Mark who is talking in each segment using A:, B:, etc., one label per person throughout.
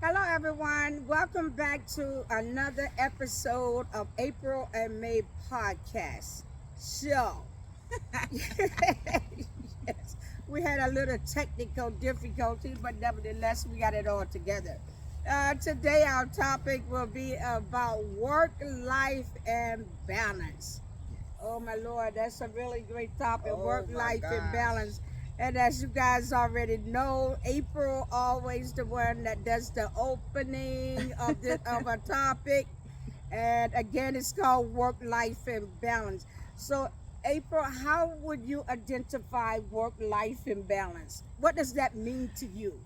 A: Hello, everyone. Welcome back to another episode of April and May podcast show. Yes, we had a little technical difficulty, but nevertheless, we got it all together. Today, our topic will be about work, life, and balance. Oh my Lord, that's a really great topic. Work,
B: Oh my
A: life, and
B: gosh.
A: balance. And as you guys already know, April always the one that does the opening of a topic. And again, it's called work, life, and balance. So, April, how would you identify work, life, and balance? What does that mean to you?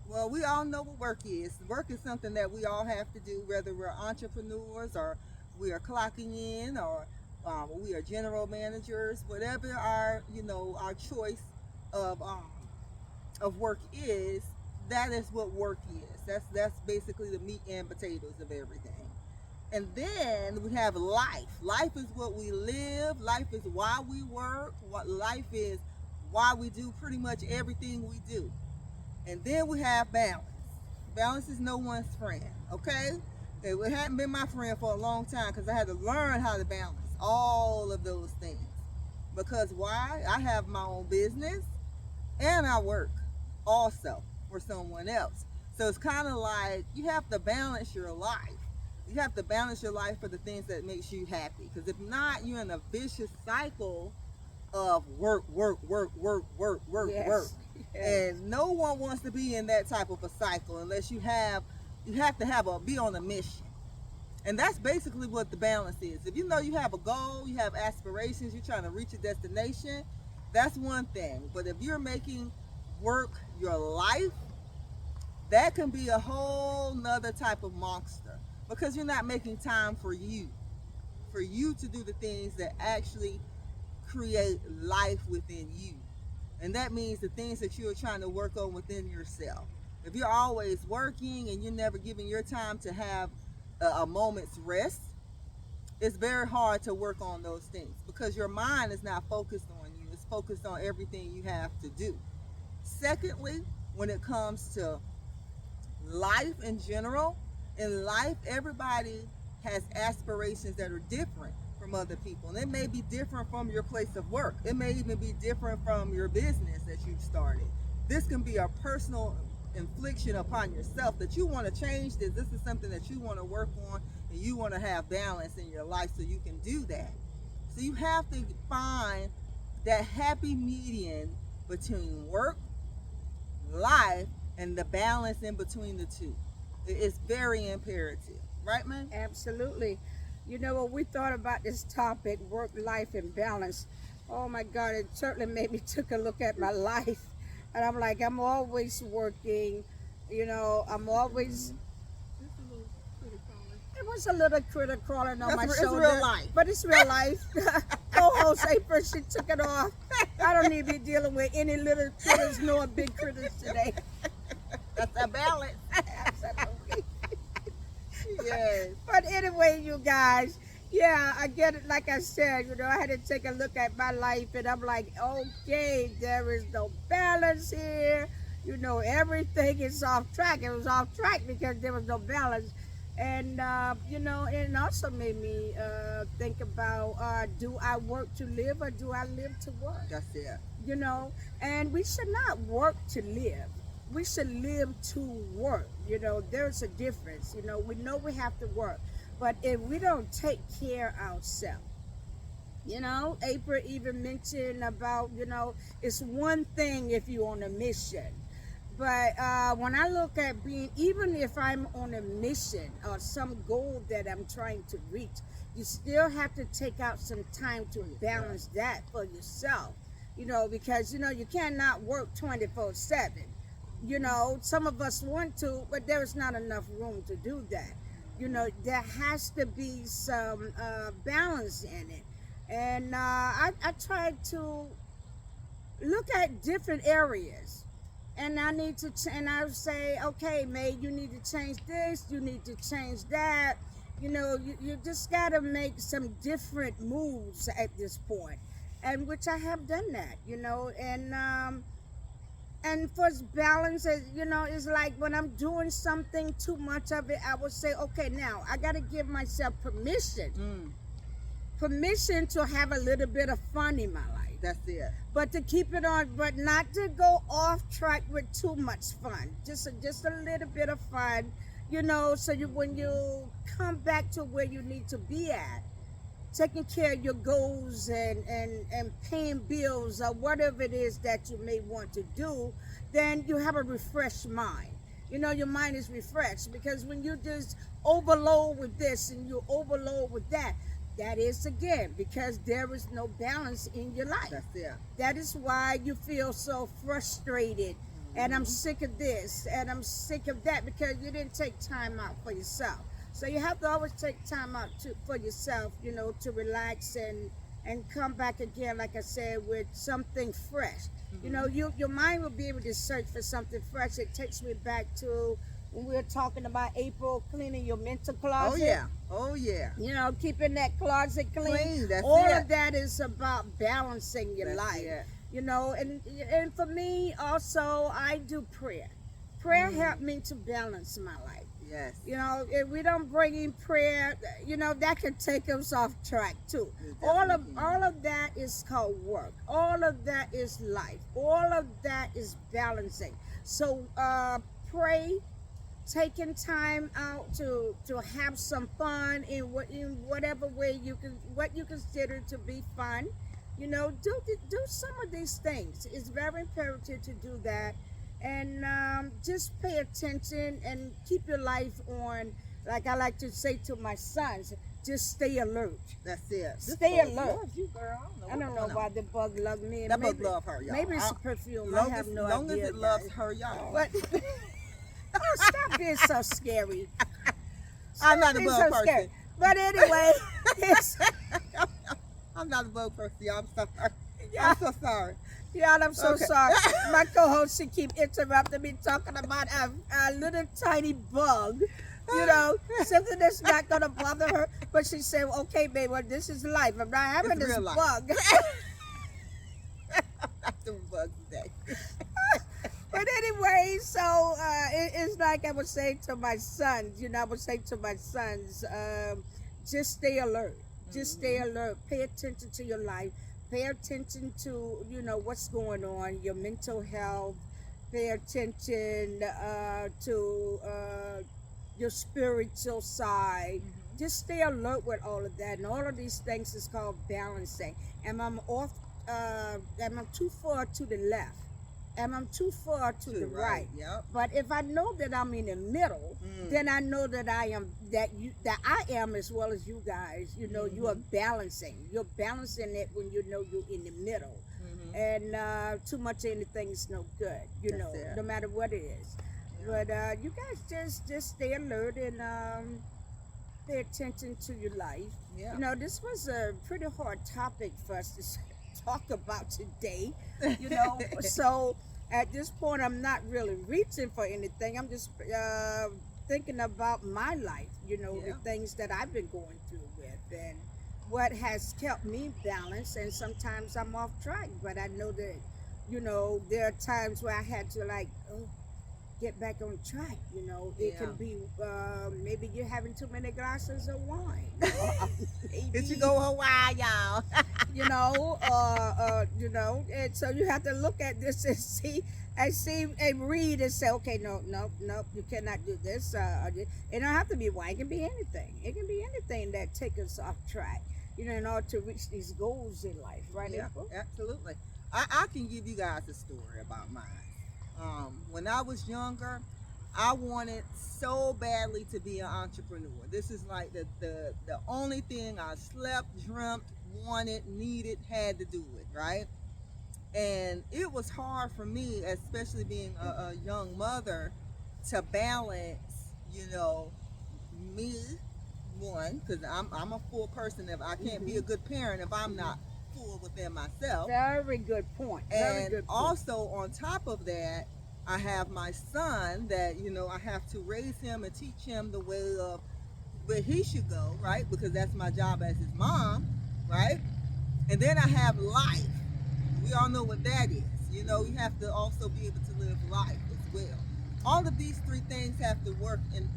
B: Well, we all know what work is. Work is something that we all have to do, whether we're entrepreneurs or we are clocking in or we are general managers. Whatever our choice of um, of work is, that is what work is. That's basically the meat and potatoes of everything. And then we have life. Life is what we live. Life is why we work. What life is why we do pretty much everything we do. And then we have balance. Balance is no one's friend, okay? It hadn't been my friend for a long time because I had to learn how to balance all of those things. Because why? I have my own business and I work also for someone else. So it's kind of like you have to balance your life. You have to balance your life for the things that makes you happy. Because if not, you're in a vicious cycle of work, work, work, work, work, work, work.
A: Yes, yes,
B: And no one wants to be in that type of a cycle unless you have to be on a mission. And that's basically what the balance is. If you know you have a goal, you have aspirations, you're trying to reach a destination, that's one thing. But if you're making work your life, that can be a whole nother type of monster because you're not making time for you to do the things that actually create life within you. And that means the things that you're trying to work on within yourself. If you're always working and you're never giving your time to have a moment's rest, it's very hard to work on those things because your mind is not focused on you. It's focused on everything you have to do. Secondly, when it comes to life in general, in life, everybody has aspirations that are different from other people. And it may be different from your place of work. It may even be different from your business that you've started. This can be a personal infliction upon yourself that you want to change this. This is something that you want to work on and you want to have balance in your life so you can do that. So you have to find that happy median between work, life, and the balance in between the two. It's very imperative, right, man?
A: absolutely. You know, when we thought about this topic, work, life, and balance, oh my God, it certainly made me took a look at my life. And I'm like, I'm always working, I'm always, it was a little critter crawling on my
B: It's real
A: shoulder,
B: life.
A: but it's real life. Co-host April, she took it off. I don't need to be dealing with any little critters nor big critters today.
B: That's a balance.
A: Absolutely.
B: Yes.
A: But anyway, you guys, yeah, I get it. Like I said, I had to take a look at my life, and I'm like, okay, there is no balance here. Everything is off track. It was off track because there was no balance. And, it also made me think about do I work to live or do I live to work?
B: That's it.
A: you know, and we should not work to live. We should live to work. There's a difference. We know we have to work, but if we don't take care of ourselves, April even mentioned about, it's one thing if you're on a mission. But when I look at being, even if I'm on a mission or some goal that I'm trying to reach, you still have to take out some time to balance that for yourself. Because, you cannot work 24/7. Some of us want to, but there is not enough room to do that. There has to be some balance in it. And I try to look at different areas, and I need to and I say, okay, May, you need to change this, you need to change that. You just got to make some different moves at this point, and which I have done that. And And for balance, you know, it's like when I'm doing something too much of it, I will say, okay, now I got to give myself permission to have a little bit of fun in my life.
B: That's it.
A: But to keep it on, but not to go off track with too much fun. Just a little bit of fun, you know, so you when you come back to where you need to be at, taking care of your goals and paying bills or whatever it is that you may want to do, then you have a refreshed mind. You know, your mind is refreshed, because when you just overload with this and you overload with that, that is again because there is no balance in your life.
B: That's it.
A: That is why you feel so frustrated. And I'm sick of this and I'm sick of that, because you didn't take time out for yourself. So you have to always take time out for yourself, you know, to relax and come back again, like I said, with something fresh. You know, your mind will be able to search for something fresh. It takes me back to when we were talking about April, cleaning your mental closet.
B: Oh yeah. Oh yeah.
A: You know, keeping that closet clean.
B: That's
A: All
B: it.
A: of that is about balancing your
B: That's
A: life.
B: it.
A: You know, and for me also, I do prayer. Prayer helped me to balance my life.
B: Yes.
A: You know, if we don't bring in prayer, you know, that can take us off track too.
B: It
A: All
B: definitely can.
A: of that is called work. All of that is life. All of that is balancing. So pray, taking time out to have some fun in whatever way what you consider to be fun. You know, do some of these things. It's very imperative to do that. And just pay attention and keep your life on, like I like to say to my sons, just stay alert.
B: That's it. This
A: Stay
B: bug
A: alert.
B: loves you, girl.
A: I don't know why the bug loves me.
B: That
A: Maybe-
B: bug love her, y'all.
A: Maybe it's a perfume. I
B: Long
A: have
B: as,
A: no
B: long
A: idea.
B: as it loves
A: guys.
B: her, y'all.
A: But oh, stop being so scary.
B: I'm not a
A: being
B: bug
A: so
B: person.
A: scary. But anyway, it's,
B: I'm not a bug person, y'all. I'm sorry.
A: Yeah.
B: I'm so sorry.
A: y'all, I'm so
B: Okay.
A: sorry. My co-host, she keep interrupting me talking about a little tiny bug. You know, something that's not gonna bother her. But she said, "Okay, babe, well, this is life. I'm not having
B: It's
A: this
B: real life.
A: bug."
B: I'm not doing bugs today.
A: But anyway, so it's like I would say to my sons, you know, I would say to my sons, just stay alert. Just stay alert. Pay attention to your life. Pay attention to, you know, what's going on, your mental health. Pay attention to your spiritual side. Just stay alert with all of that. And all of these things is called balancing. Am I too far to the left? Am I too far to the right?
B: Yep.
A: But if I know that I'm in the middle, then I know that I am as well as you guys. You know, you are balancing. You're balancing it when you know you're in the middle. And too much of anything is no good. You
B: That's
A: know,
B: it.
A: no matter what it is. But you guys just stay alert and pay attention to your life.
B: Yeah.
A: You know, this was a pretty hard topic for us to talk about today. You know, so at this point, I'm not really reaching for anything. I'm just thinking about my life, you know,
B: Yeah.
A: the things that I've been going through with and what has kept me balanced. And sometimes I'm off track, but I know that, you know, there are times where I had to get back on track. You know, it
B: Yeah.
A: can be maybe you're having too many glasses of wine. Maybe,
B: Did you go Hawaii, y'all?
A: you know, you know, and so you have to look at this and see and read and say, okay, no, you cannot do this. It don't have to be wine. It can be anything. It can be anything that takes us off track, you know, in order to reach these goals in life, right,
B: Yeah,
A: April?
B: absolutely. I can give you guys a story about mine. When I was younger, I wanted so badly to be an entrepreneur. This is like the only thing I slept, dreamt, wanted, needed, had to do it, right? And it was hard for me, especially being a young mother, to balance, you know, me, one, because I'm a full person. If I can't be a good parent if I'm not full within myself.
A: Very good point. Very
B: And
A: good point.
B: also on top of that, I have my son that, you know, I have to raise him and teach him the way of where he should go, right? Because that's my job as his mom, right? And then I have life. We all know what that is. You know, you have to also be able to live life as well. All of these three things have to work in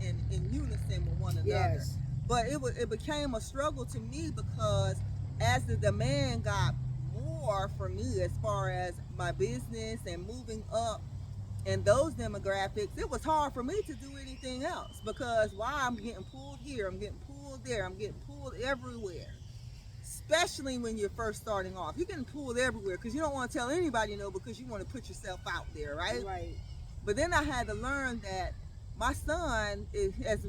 B: unison with one another.
A: Yes.
B: But it became a struggle to me because as the demand got more for me as far as my business and moving up and those demographics, it was hard for me to do anything else because why I'm getting pulled here, I'm getting pulled there, I'm getting pulled everywhere. Especially when you're first starting off, you're getting pulled everywhere because you don't want to tell anybody no because you want to put yourself out there, right?
A: Right.
B: But then I had to learn that my son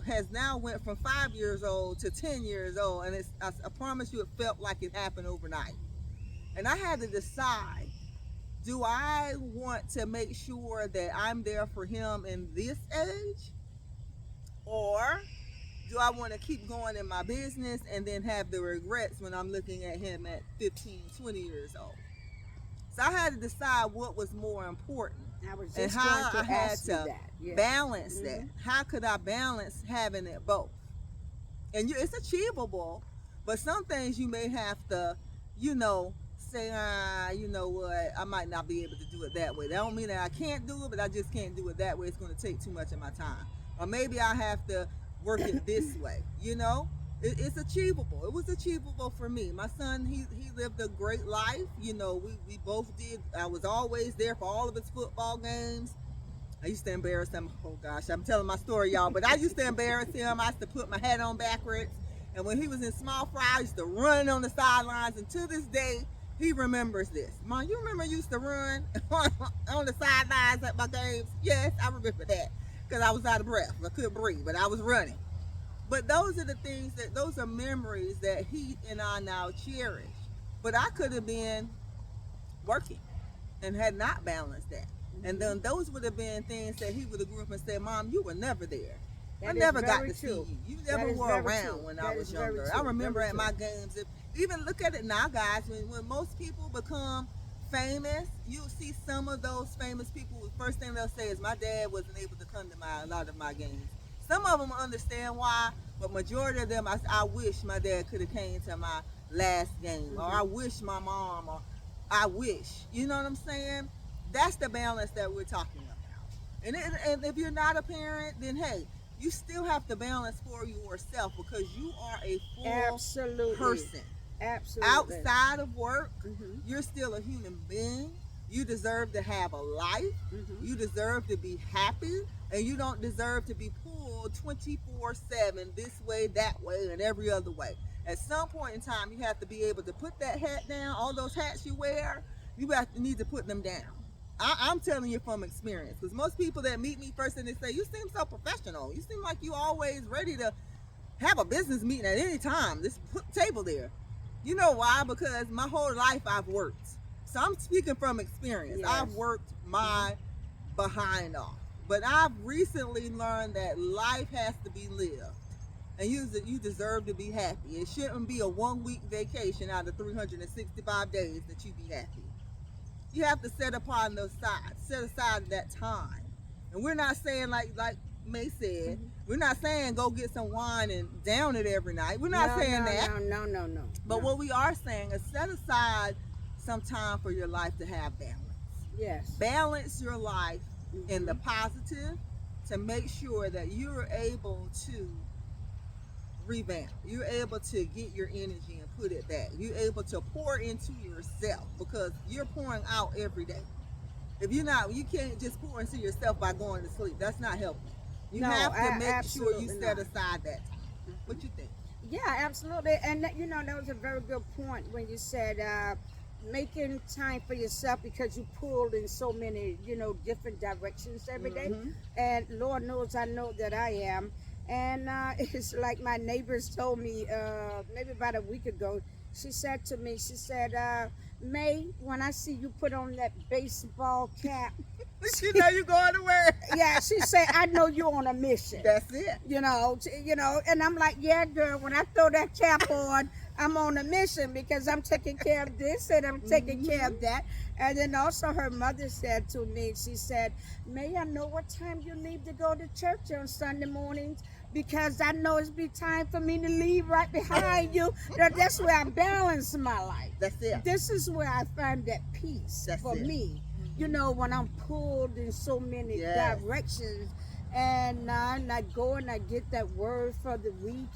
B: has now went from 5 years old to 10 years old, and I promise you, it felt like it happened overnight. And I had to decide: do I want to make sure that I'm there for him in this age, or do I want to keep going in my business and then have the regrets when I'm looking at him at 15, 20 years old? So I had to decide what was more important
A: I was
B: and
A: just
B: how
A: going
B: I
A: to
B: had
A: ask you
B: to
A: that. Yes.
B: balance that. How could I balance having it both? And it's achievable, but some things you may have to, say, you know what, I might not be able to do it that way. That don't mean that I can't do it, but I just can't do it that way. It's going to take too much of my time. Or maybe I have to work it this way, It's achievable. It was achievable for me. My son, he lived a great life. We both did. I was always there for all of his football games. I used to embarrass him. Oh gosh, I'm telling my story, y'all. But I used to embarrass him. I used to put my hat on backwards. And when he was in small fry, I used to run on the sidelines. And to this day, he remembers this. Mom, you remember you used to run on the sidelines at my games? Yes, I remember that. Because I was out of breath. I couldn't breathe, but I was running. But those are the things those are memories that he and I now cherish. But I could have been working and had not balanced that. And then those would have been things that he would have grew up and said, Mom, you were never there. I never got to see you. You never were around when I was younger. I remember at my games, even look at it now, guys, when most people become famous, you'll see some of those famous people, the first thing they'll say is, my dad wasn't able to come to a lot of my games. Some of them understand why, but majority of them, I wish my dad could have came to my last game, or I wish my mom, or I wish. You know what I'm saying? That's the balance that we're talking about. And if you're not a parent, then hey, you still have to balance for yourself because you are a full person.
A: Absolutely.
B: Outside of work, you're still a human being. You deserve to have a life. You deserve to be happy. And you don't deserve to be pulled 24/7 this way, that way, and every other way. At some point in time, you have to be able to put that hat down. All those hats you wear, you need to put them down. I'm telling you from experience, because most people that meet me first and they say, you seem so professional. You seem like you always ready to have a business meeting at any time. Just put the table there. You know why? Because my whole life I've worked. So I'm speaking from experience. Yes. I've worked my behind off. But I've recently learned that life has to be lived. And you deserve to be happy. It shouldn't be a 1-week vacation out of 365 days that you be happy. You have to set aside that time. And we're not saying like May said, we're not saying go get some wine and down it every night. We're not saying that.
A: No.
B: But what we are saying is set aside some time for your life to have balance.
A: Yes.
B: Balance your life in the positive to make sure that you're able to revamp. You're able to get your energy and put it back. You're able to pour into yourself because you're pouring out every day. If you can't just pour into yourself by going to sleep. That's not helping. You have to make sure you set aside that time. What you think?
A: Yeah, absolutely. And that was a very good point when you said making time for yourself because you pulled in so many, different directions every day. And Lord knows I know that I am. And it's like my neighbors told me maybe about a week ago. She said to me, May, when I see you put on that baseball cap.
B: You know you're going to work.
A: Yeah, she said, I know you're on a mission.
B: That's it.
A: And I'm like, yeah, girl, when I throw that cap on, I'm on a mission because I'm taking care of this and I'm taking care of that. And then also her mother said to me, she said, May I know what time you leave to go to church on Sunday mornings? Because I know it's be time for me to leave right behind you. That's where I balance my life.
B: That's it.
A: This is where I find that peace for me. you know, when I'm pulled in so many
B: Yes.
A: directions, and I go and I get that word for the week,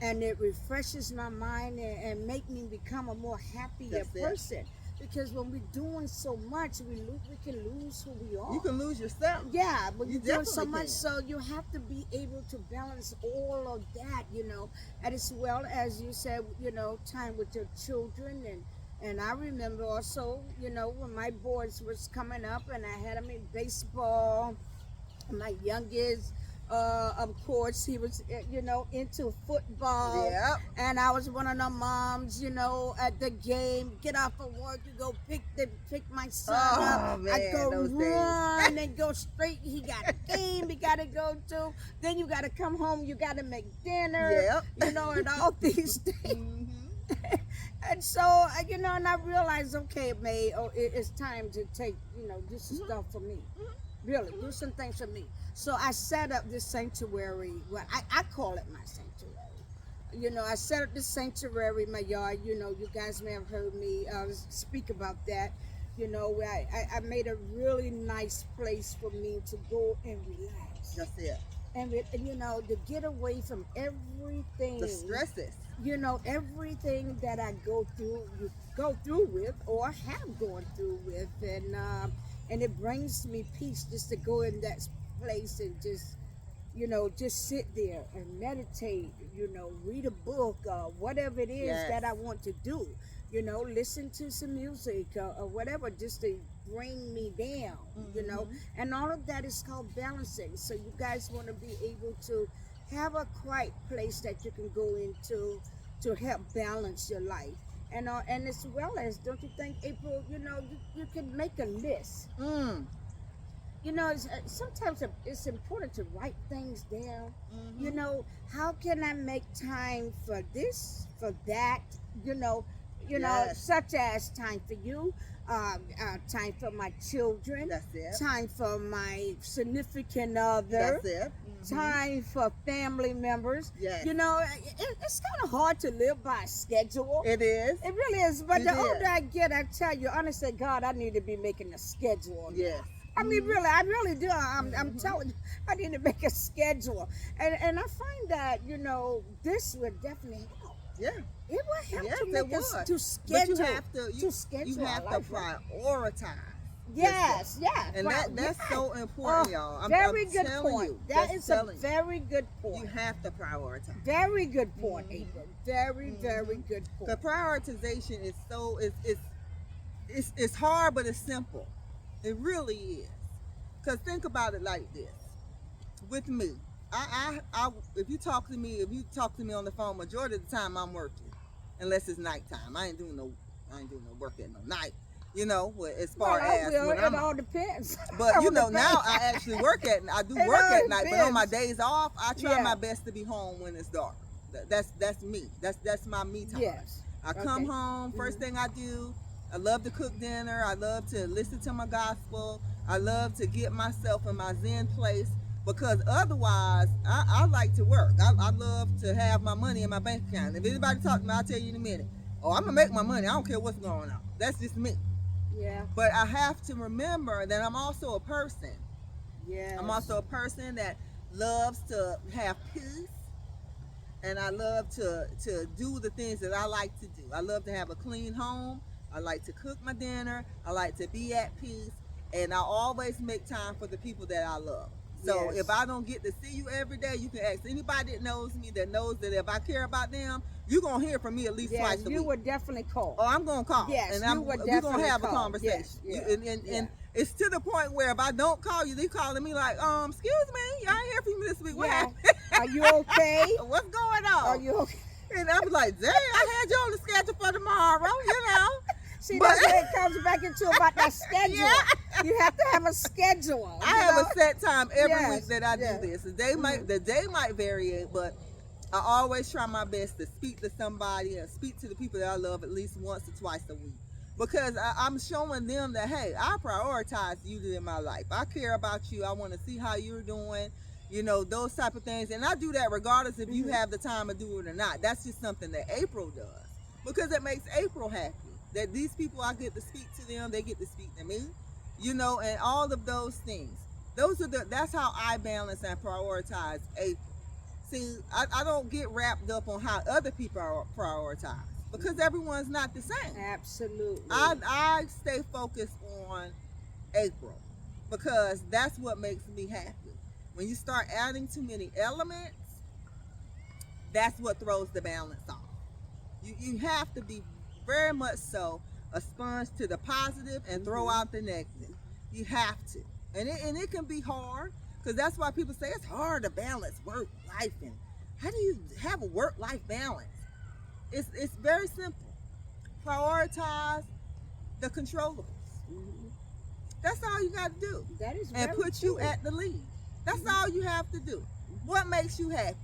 A: and it refreshes my mind and make me become a more happier
B: That's it.
A: person. Because when we're doing so much, we can lose who we are.
B: You can lose yourself.
A: Yeah, but
B: You
A: you're doing so
B: definitely
A: much,
B: can.
A: so you have to be able to balance all of that, you know, and as well as you said, you know, time with your children, and I remember also, you know, when my boys was coming up, and I had them in baseball. My youngest, of course, he was, you know, into football,
B: Yep.
A: and I was one of the moms, you know, at the game. Get off of work, you go pick my son up.
B: Oh
A: I
B: man,
A: go
B: those days.
A: run and go straight. He got a game he got to go to. Then you got to come home. You got to make dinner.
B: Yep.
A: You know, and all these things.
B: Mhm.
A: And so, you know, and I realized, okay, May, it's time to take, you know, do some stuff for me. Really, do some things for me. So I set up this sanctuary. Well, I call it my sanctuary. You know, I set up this sanctuary in my yard. You know, you guys may have heard me speak about that. You know, where I made a really nice place for me to go and relax.
B: That's it.
A: And you know, to get away from everything.
B: The stresses.
A: You know, everything that I go through with, or have gone through with, and it brings me peace just to go in that place and just, you know, just sit there and meditate, you know, read a book, whatever it is
B: Yes.
A: that I want to do, you know, listen to some music, or whatever, just to bring me down, you know, and all of that is called balancing. So you guys want to be able to have a quiet place that you can go into to help balance your life. And as well as, don't you think, April, you know, you can make a list.
B: Mm.
A: You know, sometimes it's important to write things down.
B: Mhm.
A: You know, how can I make time for this, for that? You know,
B: Yes.
A: such as time for you, time for my children,
B: That's it.
A: time for my significant other,
B: That's it. Mhm.
A: time for family members.
B: Yes.
A: You know, it's kind of hard to live by a schedule.
B: It is.
A: It really is. But
B: It
A: the
B: is.
A: older I get, I tell you, honestly, God, I need to be making a schedule.
B: Yes.
A: I mean, really, I really do. I'm
B: Mhm.
A: telling you, I need to make a schedule. And I find that, you know, this would definitely help.
B: Yeah.
A: It will help
B: Yes,
A: to
B: it
A: make us
B: would.
A: to
B: But
A: schedule.
B: you have to. You
A: schedule
B: have
A: our
B: to
A: life.
B: prioritize.
A: Yes, yeah.
B: And
A: right,
B: that's
A: yes.
B: so important,
A: Oh,
B: y'all.
A: very
B: I'm
A: good
B: telling
A: point.
B: you.
A: That
B: Just
A: is a
B: telling you.
A: very good
B: You
A: point.
B: have to prioritize.
A: Very good point,
B: Mhm.
A: April. Very, very
B: Mhm.
A: good
B: The
A: point.
B: prioritization is so it's hard, but it's simple. It really is. Cause think about it like this. With me, I if you talk to me on the phone, majority of the time I'm working, unless it's nighttime. I ain't doing no work at no night. You know, as far
A: Well, I
B: as
A: will.
B: when
A: It
B: I'm
A: all depends.
B: But you
A: on
B: know,
A: the
B: now
A: day.
B: I actually work at
A: It
B: work
A: all
B: at night, but on my
A: depends.
B: days off, I try
A: Yeah.
B: my best to be home when it's dark. That's me. That's my me time.
A: Yes.
B: I come
A: Okay.
B: home, first
A: Mhm.
B: thing I do, I love to cook dinner. I love to listen to my gospel. I love to get myself in my Zen place because otherwise, I like to work. I love to have my money in my bank account. If anybody talk to me, I'll tell you in a minute. Oh, I'm gonna make my money. I don't care what's going on. That's just me.
A: Yeah.
B: But I have to remember that I'm also a person.
A: Yes.
B: I'm also a person that loves to have peace, and I love to do the things that I like to do. I love to have a clean home. I like to cook my dinner. I like to be at peace, and I always make time for the people that I love. So
A: Yes.
B: if I don't get to see you every day, you can ask anybody that knows me that knows that if I care about them, you're gonna hear from me at least
A: Yes,
B: twice a
A: you
B: week.
A: would definitely call.
B: Oh, I'm gonna call.
A: Yes,
B: and
A: you would
B: we're gonna
A: definitely
B: have a
A: call.
B: conversation.
A: Yes, yeah,
B: And
A: yeah.
B: it's to the point where if I don't call you, they calling me like, excuse me, I ain't hear from you this week. What
A: Yeah.
B: happened?
A: Are you okay?
B: What's going on?
A: Are you okay?
B: And I was like, dang, I had you on the schedule for tomorrow, you know.
A: See,
B: But-
A: that's what it comes back into about that schedule.
B: Yeah.
A: You have to have a schedule.
B: I
A: you
B: have
A: know?
B: a set time every
A: Yes,
B: week that I
A: yeah.
B: do this. The day might vary, but I always try my best to speak to somebody and speak to the people that I love at least once or twice a week. Because I'm showing them that, hey, I prioritize you in my life. I care about you. I want to see how you're doing, you know, those type of things. And I do that regardless if you
A: Mhm.
B: have the time to do it or not. That's just something that April does. Because it makes April happy. That these people, I get to speak to them, they get to speak to me. you know, and all of those things. That's how I balance and prioritize April. See, I don't get wrapped up on how other people are prioritize because everyone's not the same.
A: Absolutely.
B: I stay focused on April because that's what makes me happy. When you start adding too many elements, that's what throws the balance off. You have to be very much so a sponge to the positive and throw out the negative. You have to. And it can be hard because that's why people say it's hard to balance work, life, and how do you have a work-life balance? It's very simple. Prioritize the controllables. That's all you got to do.
A: That is
B: and
A: very
B: put
A: true.
B: you at the lead. That's all you have to do. What makes you happy?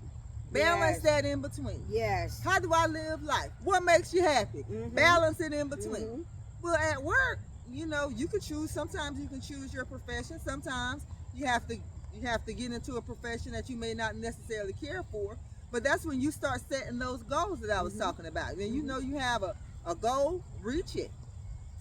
B: Balance that in between.
A: Yes.
B: How do I live life? What makes you happy? Balance it in between. Well, at work, you know, you can choose. Sometimes you can choose your profession. Sometimes you have to get into a profession that you may not necessarily care for. But that's when you start setting those goals that I was talking about. Then you know you have a goal, reach it,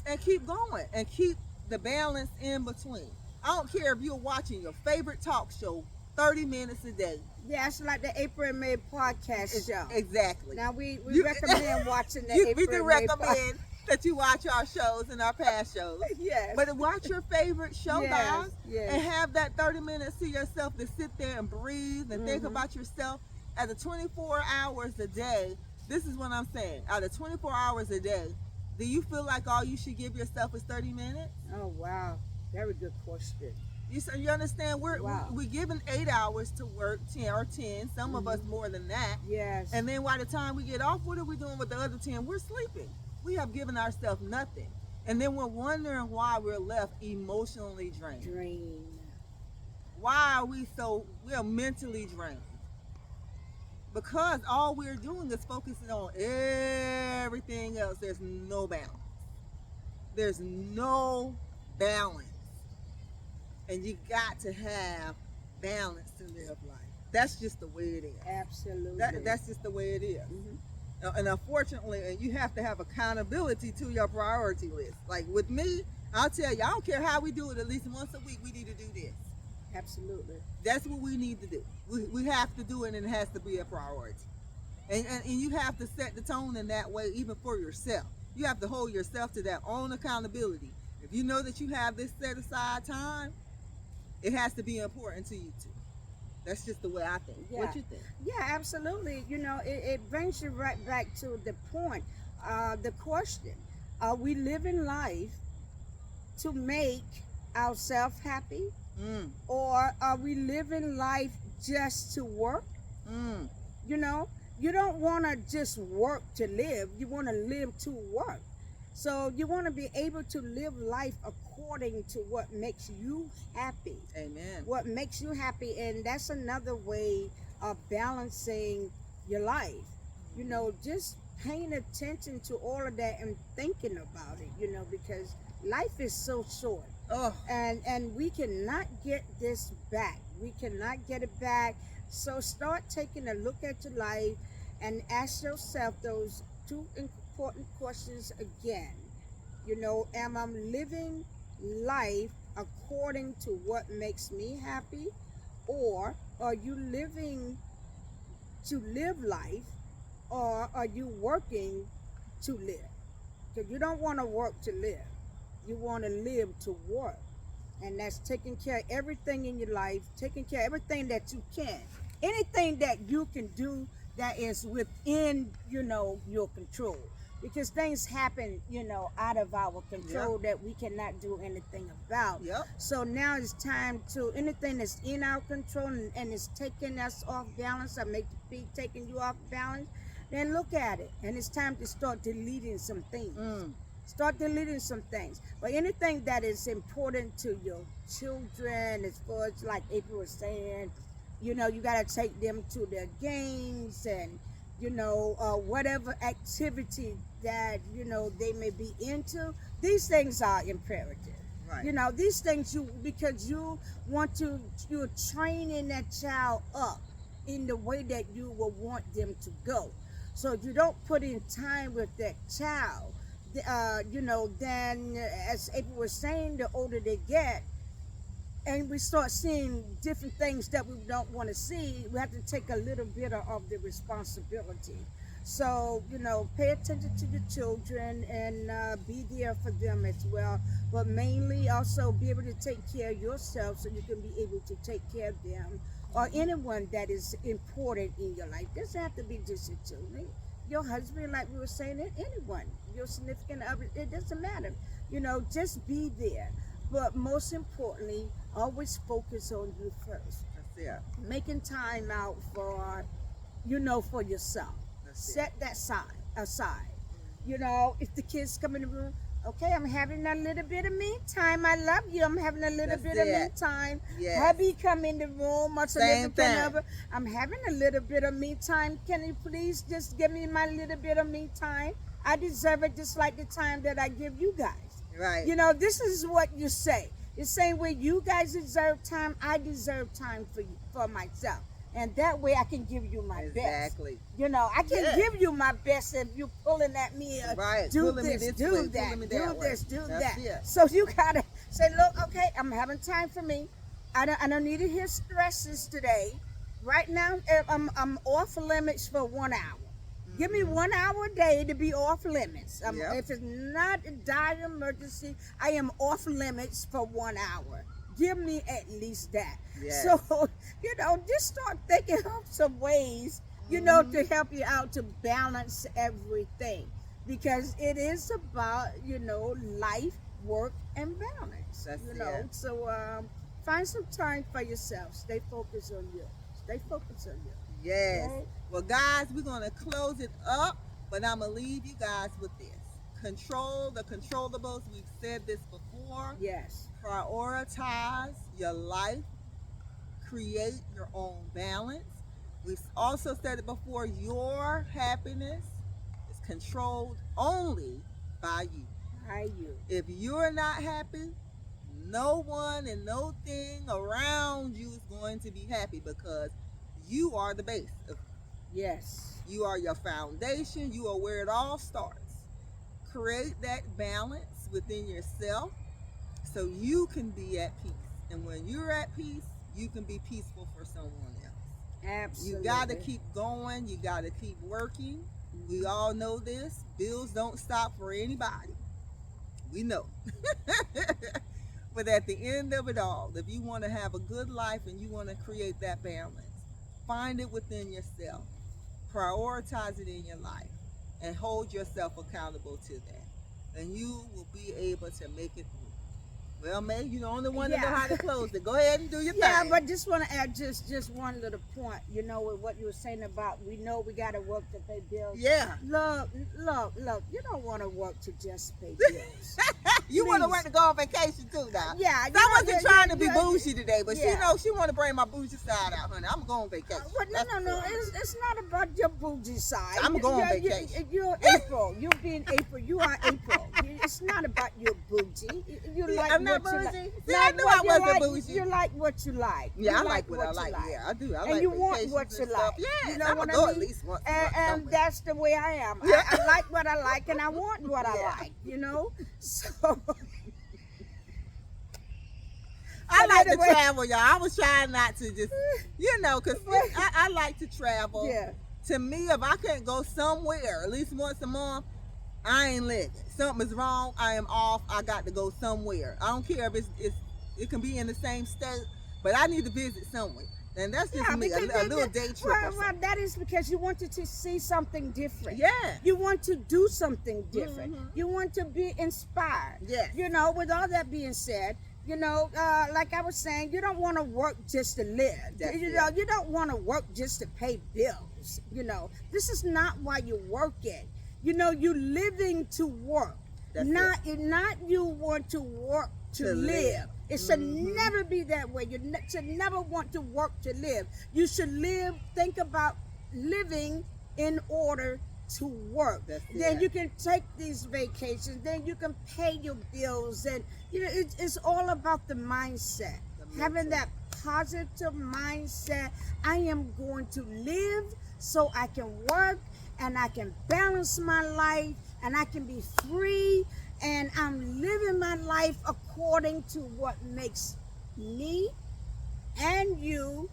B: and keep going, and keep the balance in between. I don't care if you're watching your favorite talk show 30 minutes a day.
A: Yeah, it's like the April and May podcast show.
B: Exactly.
A: Now we recommend watching the April
B: we can
A: and May
B: recommend that you watch our shows and our past shows.
A: Yes.
B: But watch your favorite show, guys,
A: yes.
B: and have that 30 minutes to yourself to sit there and breathe and think about yourself. Out of 24 hours a day, this is what I'm saying. Out of 24 hours a day, do you feel like all you should give yourself is 30 minutes?
A: Oh, wow. Very good question.
B: You understand? We're given 8 hours to work, 10. Some of us more than that.
A: Yes.
B: And then by the time we get off, what are we doing with the other 10? We're sleeping. We have given ourselves nothing. And then we're wondering why we're left emotionally drained. Why are we're mentally drained? Because all we're doing is focusing on everything else. There's no balance. There's no balance. And you got to have balance to live life. That's just the way it is.
A: Absolutely.
B: That's just the way it is. And unfortunately, you have to have accountability to your priority list. Like with me, I'll tell you, I don't care how we do it, at least once a week, we need to do this.
A: Absolutely.
B: That's what we need to do. We have to do it, and it has to be a priority. And you have to set the tone in that way, even for yourself. You have to hold yourself to that own accountability. If you know that you have this set aside time, it has to be important to you too. That's just the way I think.
A: Yeah.
B: What you think?
A: Yeah, absolutely. You know, it brings you right back to the point, the question. Are we living life to make ourselves happy? Or are we living life just to work? You know, you don't want to just work to live. You want to live to work. So you want to be able to live life according to what makes you happy.
B: Amen.
A: What makes you happy. And that's another way of balancing your life. You know, just paying attention to all of that and thinking about it, you know, because life is so short. And we cannot get this back. We cannot get it back. So start taking a look at your life and ask yourself those two important questions again. You know, am I living life according to what makes me happy? Or are you living to live life? Or are you working to live? Because you don't want to work to live. You want to live to work. And that's taking care of everything in your life, taking care of everything that you can. Anything that you can do that is within, you know, your control. Because things happen, you know, out of our control that we cannot do anything about. So now it's time to, anything that's in our control and it's taking us off balance or be taking you off balance, then look at it. And it's time to start deleting some things. Start deleting some things. But anything that is important to your children, as far as like April was saying, you know, you got to take them to their games and, you know, whatever activity that, you know, they may be into. These things are imperative. You know, these things because you're training that child up in the way that you will want them to go. So if you don't put in time with that child, you know, then as April was saying, the older they get, and we start seeing different things that we don't want to see, we have to take a little bit of the responsibility. So, you know, pay attention to your children and be there for them as well. But mainly also be able to take care of yourself so you can be able to take care of them or anyone that is important in your life. Doesn't have to be just your children. Your husband, like we were saying, anyone, your significant other, it doesn't matter. You know, just be there. But most importantly, always focus on you first.
B: That's it.
A: Making time out for, you know, for yourself. Set that aside. You know, if the kids come in the room, okay, I'm having a little bit of me time. I love you. I'm having a little bit of me time.
B: Yes.
A: Hubby come in the room or
B: Same thing.
A: I'm having a little bit of me time. Can you please just give me my little bit of me time? I deserve it just like the time that I give you guys.
B: Right.
A: You know, this is what you say. The same way you guys deserve time, I deserve time for you, for myself. And that way I can give you my best.
B: Exactly.
A: You know, I can give you my best if you're pulling at me.
B: Right.
A: Do
B: Pulling me
A: this,
B: this
A: do
B: way,
A: that,
B: pulling me
A: do
B: that way.
A: this, do
B: That's
A: that.
B: it.
A: So you gotta say, look, okay, I'm having time for me. I don't need to hear stresses today. Right now, I'm off limits for 1 hour. Give me 1 hour a day to be off limits.
B: Yep.
A: If it's not a dire emergency, I am off limits for 1 hour. Give me at least that.
B: Yes.
A: So, you know, just start thinking of some ways, you know, to help you out to balance everything. Because it is about, you know, life, work, and balance.
B: That's
A: you know,
B: it.
A: so find some time for yourself. Stay focused on you. Stay focused on you.
B: Yes.
A: Okay?
B: Well, guys, we're going to close it up, but I'm going to leave you guys with this. Control the controllables. We've said this before.
A: Yes.
B: Prioritize your life. Create your own balance. We've also said it before. Your happiness is controlled only by you.
A: By you.
B: If you're not happy, no one and no thing around you is going to be happy because you are the base of
A: Yes.
B: you are your foundation. You are where it all starts. Create that balance within yourself so you can be at peace. And when you're at peace, you can be peaceful for someone else.
A: Absolutely.
B: You got to keep going. You got to keep working. We all know this. Bills don't stop for anybody. We know. But at the end of it all, if you want to have a good life and you want to create that balance, find it within yourself. Prioritize it in your life and hold yourself accountable to that. And you will be able to make it through. Well, May, you're the only one that know how to close it. Go ahead and do your
A: Yeah,
B: thing.
A: but just want to add just one little point. You know, with what you were saying about we know we got to work to pay bills.
B: Yeah.
A: Look. You don't want to work to just pay bills.
B: You want to
A: Please.
B: work to go on vacation too now.
A: Yeah.
B: I wasn't trying to be
A: yeah.
B: bougie today, but
A: Yeah.
B: she knows she want to bring my bougie side out, honey. I'm going on vacation.
A: Well,
B: That's
A: no.
B: cool.
A: It's not about your bougie side.
B: I'm going on
A: You're-
B: vacation.
A: You're April. You being April. You are April. It's not about your bougie. You like
B: I'm not
A: what you
B: bougie.
A: like.
B: See, I knew I
A: what you
B: wasn't
A: like.
B: bougie.
A: You like what you like.
B: Yeah,
A: You
B: I like what I
A: you
B: like. Yeah, I do. I
A: And
B: like
A: you want
B: vacations
A: what you
B: and stuff.
A: like.
B: Yeah,
A: You know
B: I'm
A: what
B: gonna
A: I
B: go
A: mean?
B: at least once.
A: And that's the way I am.
B: Yeah.
A: I like what I like, and I want what I
B: Yeah.
A: like. You know, so.
B: I like to
A: anyway.
B: travel, y'all. I was trying not to just, because I like to travel.
A: Yeah.
B: To me, if I can't go somewhere at least once a month, I ain't living. Something is wrong. I am off. I got to go somewhere. I don't care if it can be in the same state, but I need to visit somewhere. And that's just me, a little day trip or
A: Well,
B: something.
A: that is because you wanted to see something different.
B: Yeah.
A: You want to do something different.
B: Mhm.
A: You want to be inspired.
B: Yes.
A: You know, with all that being said, like I was saying, you don't want to work just to live.
B: That's
A: You
B: it.
A: know, you don't want to work just to pay bills. This is not why you're working. You're living to work.
B: That's
A: not you want to work to live. It should never be that way. You should never want to work to live. You should think about living in order to work.
B: That's
A: Then
B: it.
A: you can take these vacations. Then you can pay your bills. And, it's all about the mindset.
B: The
A: Having
B: mental.
A: that positive mindset. I am going to live so I can work and I can balance my life and I can be free, and I'm living my life according to what makes me and you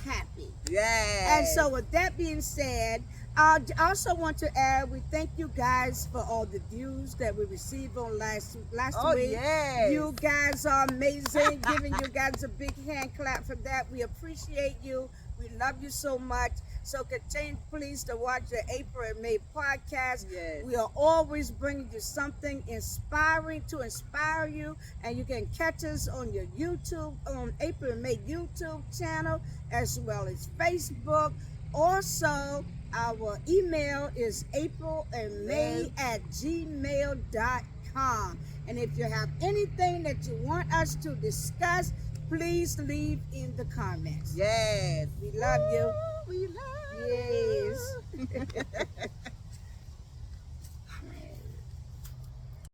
A: happy.
B: Yeah.
A: And so, with that being said, I also want to add, we thank you guys for all the views that we received on last
B: Oh,
A: week.
B: yes.
A: You guys are amazing. Giving you guys a big hand clap for that. We appreciate you. We love you so much. So continue, please, to watch the April and May podcast.
B: Yes.
A: We are always bringing you something inspiring to inspire you, and you can catch us on your YouTube, on April and May YouTube channel, as well as Facebook. Also, our email is aprilandmay@gmail.com. And if you have anything that you want us to discuss, please leave in the comments.
B: Yes.
A: We love you.
B: Ooh, we love
A: Yes.
B: you.